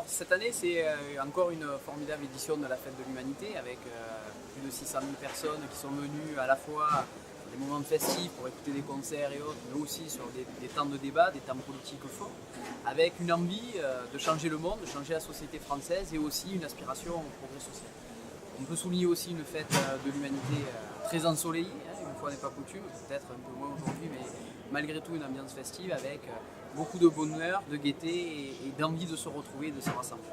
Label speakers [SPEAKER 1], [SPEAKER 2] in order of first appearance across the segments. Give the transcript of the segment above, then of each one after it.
[SPEAKER 1] Alors cette année c'est encore une formidable édition de la Fête de l'Humanité avec plus de 600 000 personnes qui sont venues à la fois sur des moments festifs pour écouter des concerts et autres, mais aussi sur des temps de débat, des temps politiques forts, avec une envie de changer le monde, de changer la société française et aussi une aspiration au progrès social. On peut souligner aussi une fête de l'humanité très ensoleillée, une fois n'est pas coutume, peut-être un peu moins aujourd'hui, mais malgré tout une ambiance festive avec beaucoup de bonheur, de gaieté et d'envie de se retrouver et de se rassembler.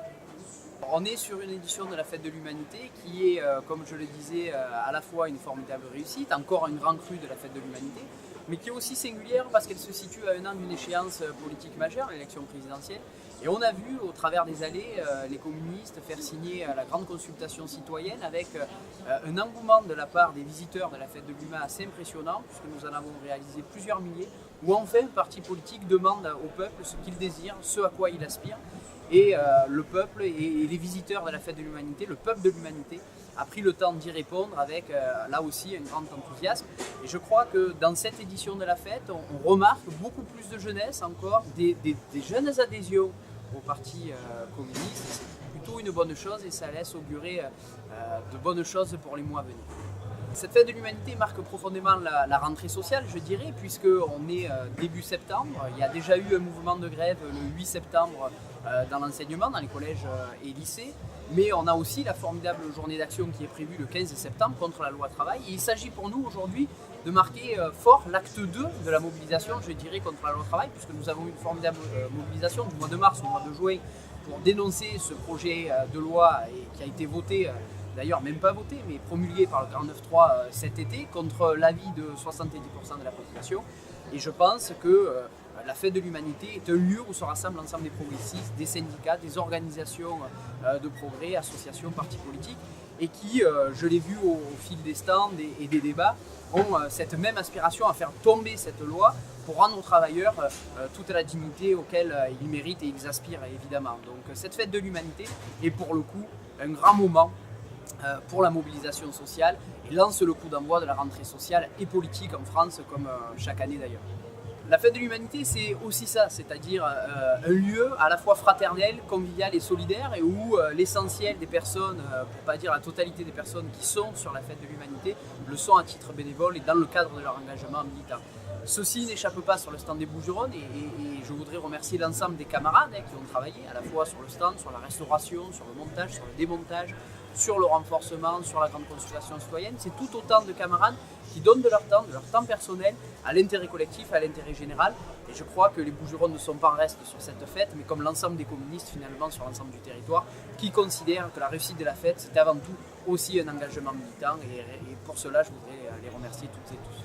[SPEAKER 1] On est sur une édition de la Fête de l'Humanité qui est, comme je le disais, à la fois une formidable réussite, encore une grande crue de la Fête de l'Humanité, mais qui est aussi singulière parce qu'elle se situe à un an d'une échéance politique majeure, l'élection présidentielle. Et on a vu au travers des allées les communistes faire signer la grande consultation citoyenne avec un engouement de la part des visiteurs de la Fête de l'Humain assez impressionnant, puisque nous en avons réalisé plusieurs milliers, où enfin un parti politique demande au peuple ce qu'il désire, ce à quoi il aspire. Et le peuple et les visiteurs de la Fête de l'Humanité, le peuple de l'humanité, a pris le temps d'y répondre avec là aussi un grand enthousiasme. Et je crois que dans cette édition de la fête, on remarque beaucoup plus de jeunesse encore, des jeunes adhésions au parti communiste. C'est plutôt une bonne chose et ça laisse augurer de bonnes choses pour les mois à venir. Cette fête de l'humanité marque profondément la rentrée sociale, je dirais, puisqu'on est début septembre. Il y a déjà eu un mouvement de grève le 8 septembre dans l'enseignement, dans les collèges et lycées. Mais on a aussi la formidable journée d'action qui est prévue le 15 septembre contre la loi travail. Et il s'agit pour nous aujourd'hui de marquer fort l'acte 2 de la mobilisation, je dirais, contre la loi travail, puisque nous avons eu une formidable mobilisation du mois de mars au mois de juin pour dénoncer ce projet de loi qui a été voté, d'ailleurs même pas voté, mais promulgué par le 49.3 cet été, contre l'avis de 70% de la population. Et je pense que la Fête de l'Humanité est un lieu où se rassemblent l'ensemble des progressistes, des syndicats, des organisations de progrès, associations, partis politiques, et qui, je l'ai vu au fil des stands et des débats, ont cette même aspiration à faire tomber cette loi pour rendre aux travailleurs toute la dignité auquel ils méritent et ils aspirent évidemment. Donc cette Fête de l'Humanité est pour le coup un grand moment pour la mobilisation sociale et lance le coup d'envoi de la rentrée sociale et politique en France comme chaque année d'ailleurs. La Fête de l'Humanité, c'est aussi ça, c'est-à-dire un lieu à la fois fraternel, convivial et solidaire, et où l'essentiel des personnes, pour ne pas dire la totalité des personnes qui sont sur la Fête de l'Humanité, le sont à titre bénévole et dans le cadre de leur engagement militant. Ceci n'échappe pas sur le stand des Bouches-du-Rhône et je voudrais remercier l'ensemble des camarades qui ont travaillé à la fois sur le stand, sur la restauration, sur le montage, sur le démontage, sur le renforcement, sur la grande consultation citoyenne. C'est tout autant de camarades qui donnent de leur temps personnel à l'intérêt collectif, à l'intérêt général. Et je crois que les Bouches-du-Rhône ne sont pas en reste sur cette fête, mais comme l'ensemble des communistes finalement sur l'ensemble du territoire, qui considèrent que la réussite de la fête, c'est avant tout aussi un engagement militant. Et pour cela, je voudrais les remercier toutes et tous.